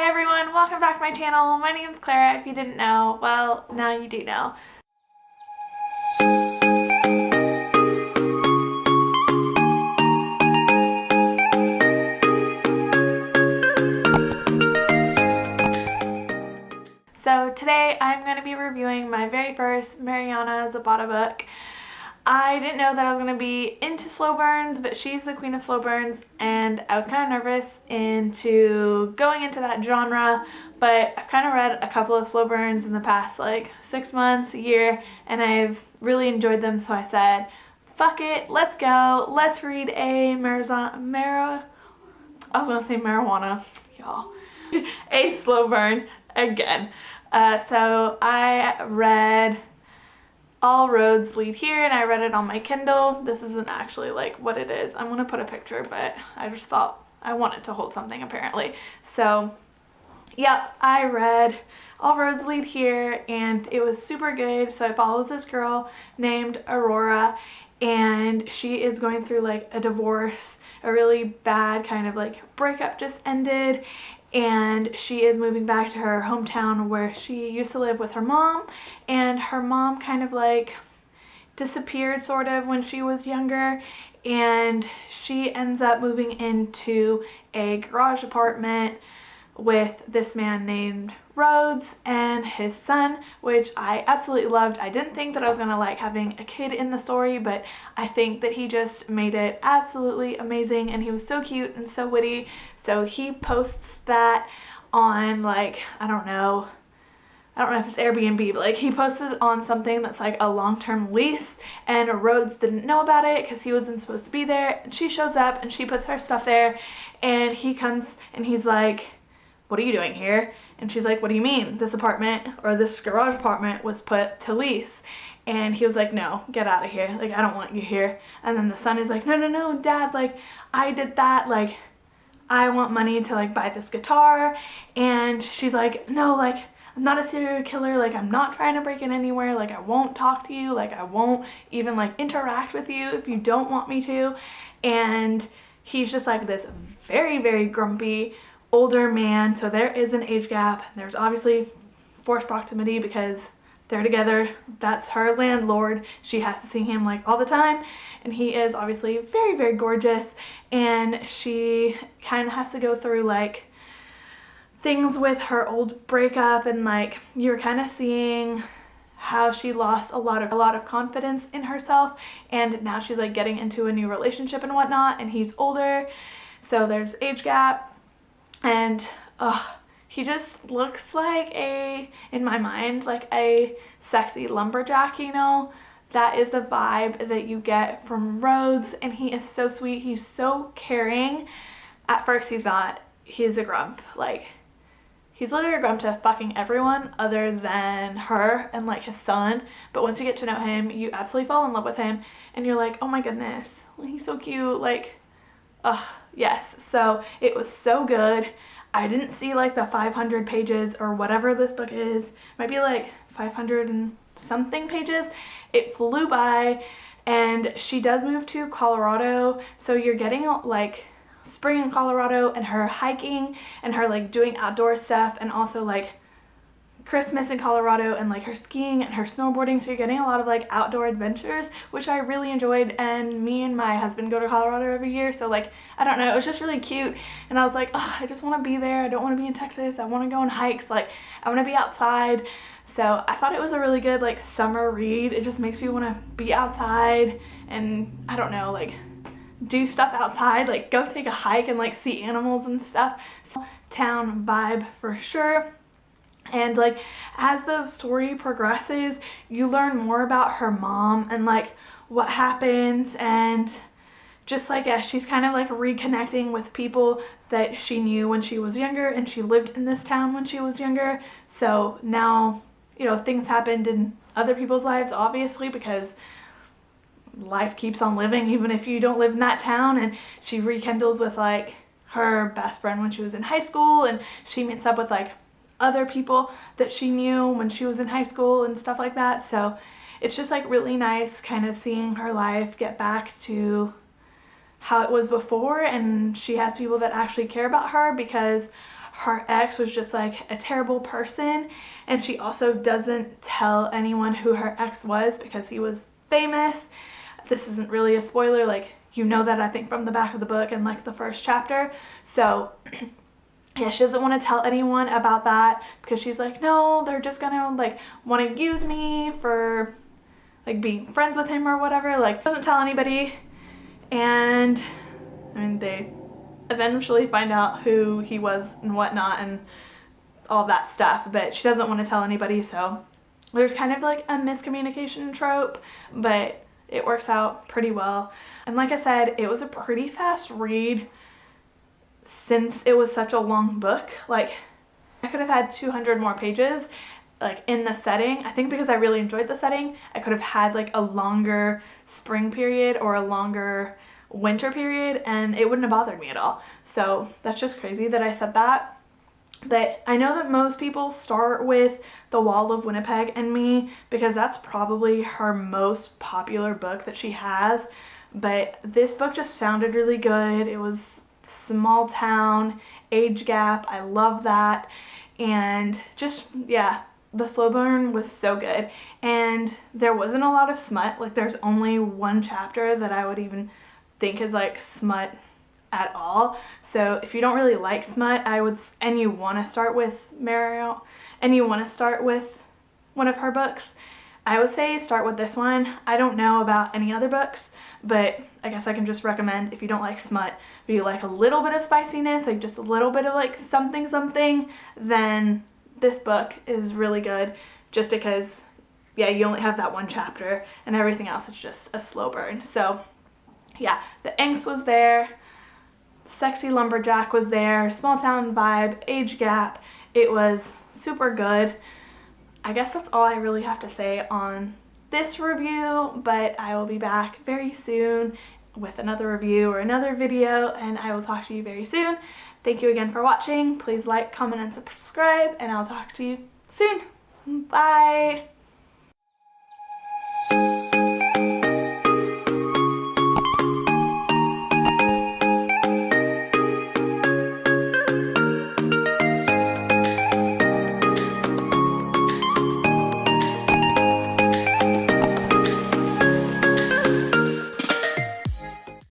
Hi everyone, welcome back to my channel. My name's Clara. If you didn't know, well, now you do know. So today I'm going to be reviewing my very first Mariana Zapata book. I didn't know that I was going to be into slow burns, but she's the queen of slow burns, and I was kind of nervous into going into that genre, but I've kind of read a couple of slow burns in the past like 6 months, a year, and I've really enjoyed them, so I said, fuck it, let's go, let's read a marijuana, y'all, a slow burn again. So I read All Rhodes Lead Here, and I read it on my Kindle. This isn't actually like what it is. I'm gonna put a picture, but I just thought I wanted to hold something apparently. So yep, I read All Rhodes Lead Here, and it was super good. So it follows this girl named Aurora, and she is going through like a divorce. A really bad kind of like breakup just ended, and she is moving back to her hometown where she used to live with her mom, and her mom kind of like disappeared sort of when she was younger, and she ends up moving into a garage apartment with this man named Rhodes and his son, which I absolutely loved. I didn't think that I was gonna like having a kid in the story, but I think that he just made it absolutely amazing, and he was so cute and so witty. So he posts that on like, I don't know if it's Airbnb, but like he posted on something that's like a long-term lease, and Rhodes didn't know about it because he wasn't supposed to be there, and she shows up and she puts her stuff there, and he comes and he's like, what are you doing here? And she's like, what do you mean? This apartment, or this garage apartment, was put to lease. And he was like, no, get out of here. Like, I don't want you here. And then the son is like, no, Dad, like, I did that. Like, I want money to, like, buy this guitar. And she's like, no, like, I'm not a serial killer. Like, I'm not trying to break in anywhere. Like, I won't talk to you. Like, I won't even, like, interact with you if you don't want me to. And he's just, like, this very, very grumpy older man. So there is an age gap. There's obviously forced proximity because they're together. That's her landlord. She has to see him like all the time, and he is obviously very, very gorgeous, and she kind of has to go through like things with her old breakup, and like you're kind of seeing how she lost a lot of confidence in herself, and now she's like getting into a new relationship and whatnot, and he's older, so there's age gap. And he just looks like in my mind, like a sexy lumberjack, you know? That is the vibe that you get from Rhodes, and he is so sweet. He's so caring. At first he's not. He's a grump. Like, he's literally a grump to fucking everyone other than her and like his son. But once you get to know him, you absolutely fall in love with him, and you're like, oh my goodness, he's so cute. Like, yes. So it was so good. I didn't see like the 500 pages or whatever this book is. It might be like 500 and something pages. It flew by, and she does move to Colorado. So you're getting like spring in Colorado, and her hiking and her like doing outdoor stuff, and also like Christmas in Colorado, and like her skiing and her snowboarding. So you're getting a lot of like outdoor adventures, which I really enjoyed, and me and my husband go to Colorado every year, so like I don't know, it was just really cute, and I was like, oh, I just want to be there. I don't want to be in Texas. I want to go on hikes. Like, I want to be outside. So I thought it was a really good like summer read. It just makes you want to be outside and, I don't know, like do stuff outside, like go take a hike and like see animals and stuff. So, town vibe for sure. And like as the story progresses, you learn more about her mom and like what happens, and just like as she's kind of like reconnecting with people that she knew when she was younger, and she lived in this town when she was younger. So now, you know, things happened in other people's lives, obviously, because life keeps on living even if you don't live in that town. And she rekindles with like her best friend when she was in high school, and she meets up with like other people that she knew when she was in high school and stuff like that. So it's just like really nice kind of seeing her life get back to how it was before, and she has people that actually care about her, because her ex was just like a terrible person, and she also doesn't tell anyone who her ex was because he was famous. This isn't really a spoiler, like you know that I think from the back of the book and like the first chapter. So yeah, she doesn't want to tell anyone about that because she's like, no, they're just gonna like want to use me for like being friends with him or whatever. Like, doesn't tell anybody, and I mean they eventually find out who he was and whatnot and all that stuff, but she doesn't want to tell anybody. So there's kind of like a miscommunication trope, but it works out pretty well. And like I said, it was a pretty fast read since it was such a long book. Like, I could have had 200 more pages like in the setting. I think because I really enjoyed the setting, I could have had like a longer spring period or a longer winter period and it wouldn't have bothered me at all. So that's just crazy that I said that. But I know that most people start with The Wall of Winnipeg and Me because that's probably her most popular book that she has. But this book just sounded really good. It was small town, age gap, I love that. And just, yeah, the slow burn was so good. And there wasn't a lot of smut. Like, there's only one chapter that I would even think is like smut at all. So if you don't really like smut, and you want to start with Mariel, and you want to start with one of her books, I would say start with this one. I don't know about any other books, but I guess I can just recommend if you don't like smut, if you like a little bit of spiciness, like just a little bit of like something, then this book is really good just because, yeah, you only have that one chapter and everything else is just a slow burn. So yeah, the angst was there, sexy lumberjack was there, small town vibe, age gap. It was super good. I guess that's all I really have to say on this review, but I will be back very soon with another review or another video, and I will talk to you very soon. Thank you again for watching. Please like, comment, and subscribe, and I'll talk to you soon. Bye!